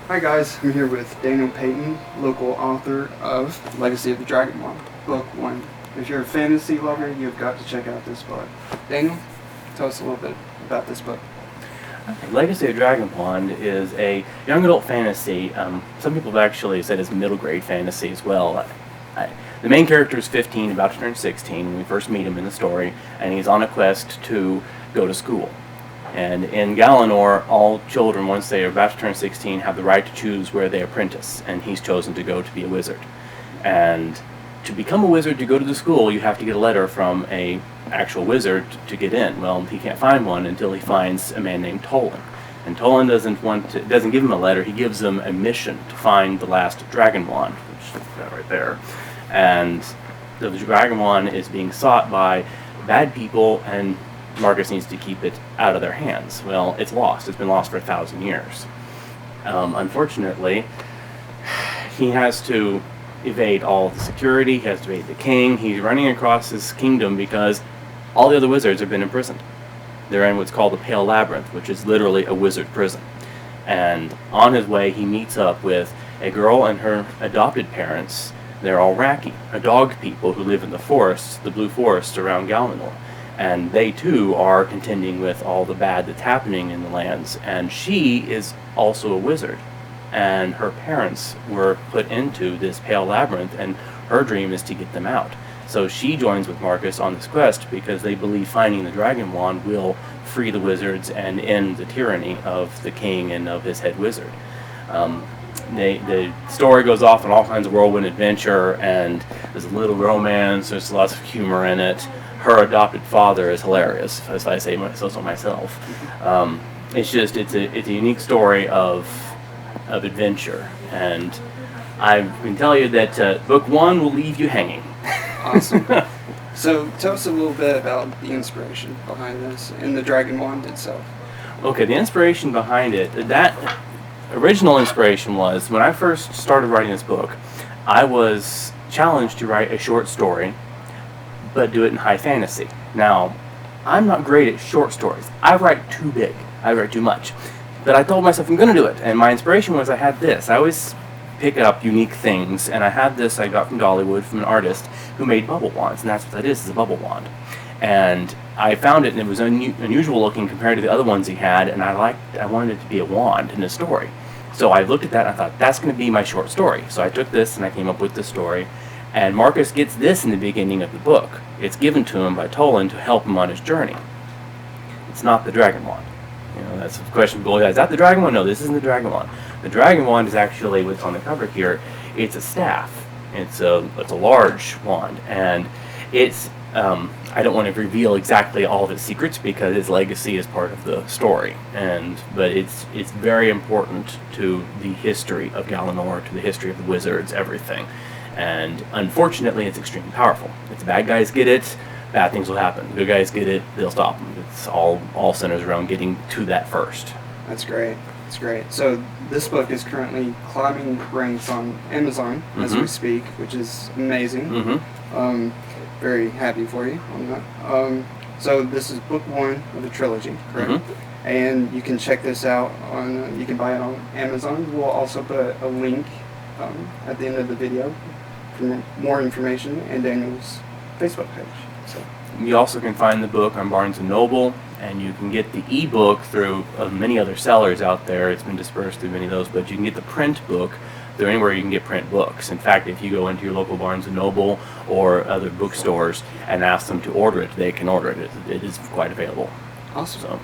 Hi guys, I'm here with Daniel Peyton, local author of Legacy of the Dragonwand, Book 1. If you're a fantasy lover, you've got to check out this book. Daniel, tell us a little bit about this book. Legacy of Dragonwand is a young adult fantasy. Some people have actually said it's middle grade fantasy as well. The main character is 15, about to turn 16 when we first meet him in the story, and he's on a quest to go to school. And in Galanor, all children, once they are about to turn 16, have the right to choose where they apprentice, and he's chosen to go to be a wizard. And to become a wizard, to go to the school, you have to get a letter from a actual wizard to get in. Well, he can't find one until he finds a man named Tolan. And Tolan doesn't give him a letter, he gives him a mission to find the last Dragonwand, which is that right there. And the Dragonwand is being sought by bad people, and Marcus needs to keep it out of their hands. Well, it's lost. It's been lost for 1,000 years. Unfortunately, he has to evade all the security. He has to evade the king. He's running across his kingdom because all the other wizards have been imprisoned. They're in what's called the Pale Labyrinth, which is literally a wizard prison. And on his way, he meets up with a girl and her adopted parents. They're all Raki, a dog people who live in the forests, the blue forests around Galanor. And they too are contending with all the bad that's happening in the lands. And she is also a wizard. And her parents were put into this Pale Labyrinth, and her dream is to get them out. So she joins with Marcus on this quest because they believe finding the Dragonwand will free the wizards and end the tyranny of the king and of his head wizard. The story goes off on all kinds of whirlwind adventure, and there's a little romance, there's lots of humor in it. Her adopted father is hilarious, as I say so myself. It's a unique story of adventure, and I can tell you that book 1 will leave you hanging. Awesome. So tell us a little bit about the inspiration behind this and the Dragonwand itself. Okay, the inspiration behind it, that original inspiration was when I first started writing this book, I was challenged to write a short story but do it in high fantasy. Now, I'm not great at short stories. I write too big. I write too much. But I told myself I'm going to do it. And my inspiration was I had this. I always pick up unique things. And I had this I got from Dollywood from an artist who made bubble wands. And that's what that is a bubble wand. And I found it, and it was unusual looking compared to the other ones he had. And I wanted it to be a wand in a story. So I looked at that and I thought, that's going to be my short story. So I took this and I came up with this story. And Marcus gets this in the beginning of the book. It's given to him by Tolan to help him on his journey. It's not the Dragonwand. You know, that's the question people always ask, is that the Dragonwand? No, this isn't the Dragonwand. The Dragonwand is actually what's on the cover here. It's a staff. It's a large wand, and it's I don't want to reveal exactly all of its secrets because its legacy is part of the story, but it's very important to the history of Galanor, to the history of the wizards, everything. And unfortunately, it's extremely powerful. If the bad guys get it, bad things will happen. The good guys get it, they'll stop them. It's all centers around getting to that first. That's great. That's great. So this book is currently climbing ranks on Amazon as we speak, which is amazing. Very happy for you on that. So this is book 1 of a trilogy, correct? And you can check this out on. You can buy it on Amazon. We'll also put a link at the end of the video for more information and Daniel's Facebook page. So you also can find the book on Barnes & Noble, and you can get the ebook through many other sellers out there. It's been dispersed through many of those, but you can get the print book through anywhere you can get print books. In fact, if you go into your local Barnes & Noble or other bookstores and ask them to order it, they can order it. It is quite available. Awesome. So,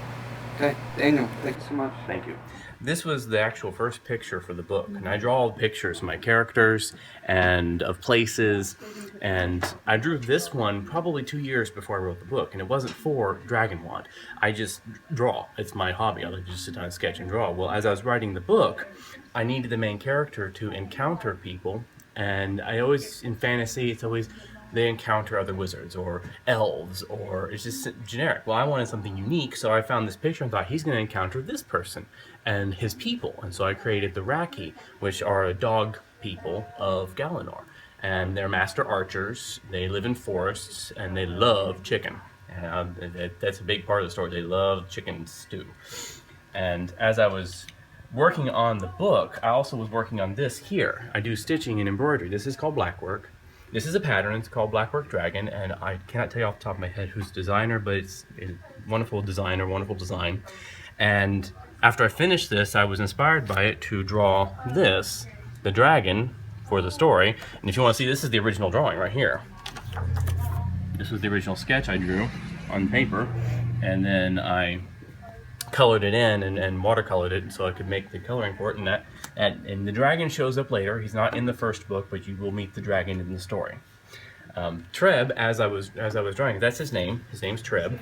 okay, Daniel, thank you so much. Thank you. This was the actual first picture for the book, and I draw all the pictures of my characters and of places, and I drew this one probably 2 years before I wrote the book, and it wasn't for Dragonwand. I just draw. It's my hobby. I like to just sit down and sketch and draw. Well, as I was writing the book, I needed the main character to encounter people, and I always, in fantasy, it's always they encounter other wizards or elves, or it's just generic. Well, I wanted something unique, so I found this picture and thought he's going to encounter this person and his people. And so I created the Raki, which are a dog people of Galanor. And they're master archers, they live in forests, and they love chicken. And that's a big part of the story. They love chicken stew. And as I was working on the book, I also was working on this here. I do stitching and embroidery. This is called Blackwork. This is a pattern. It's called Blackwork Dragon, and I cannot tell you off the top of my head who's the designer, but it's a wonderful designer, wonderful design. And after I finished this, I was inspired by it to draw this, the dragon, for the story. And if you want to see, this is the original drawing right here. This was the original sketch I drew on paper, and then I colored it in and watercolored it so I could make the coloring for it. And the dragon shows up later. He's not in the first book, but you will meet the dragon in the story. Treb, as I was drawing, that's his name. His name's Treb.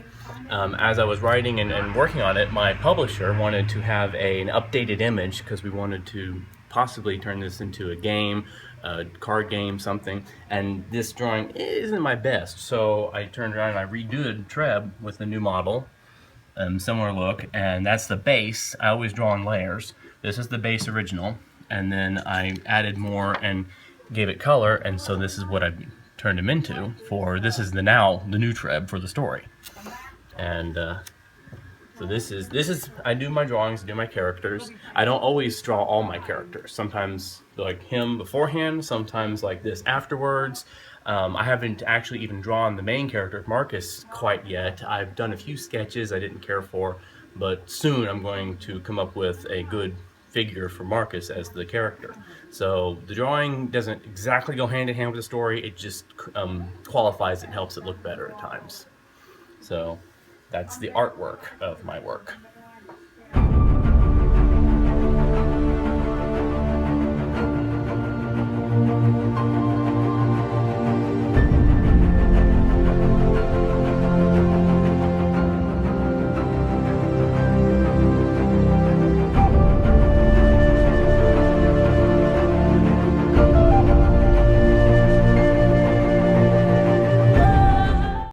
As I was writing and working on it, my publisher wanted to have an updated image because we wanted to possibly turn this into a game, a card game, something. And this drawing isn't my best, so I turned around and I redid Treb with the new model, similar look, and that's the base. I always draw in layers. This is the base original, and then I added more and gave it color, and so this is what I turned him into. This is the new Treb for the story. And so this is I do my drawings, I do my characters. I don't always draw all my characters. Sometimes like him beforehand, sometimes like this afterwards. I haven't actually even drawn the main character, Marcus, quite yet. I've done a few sketches I didn't care for, but soon I'm going to come up with a good figure for Marcus as the character. So the drawing doesn't exactly go hand in hand with the story, it just qualifies it and helps it look better at times. So that's the artwork of my work.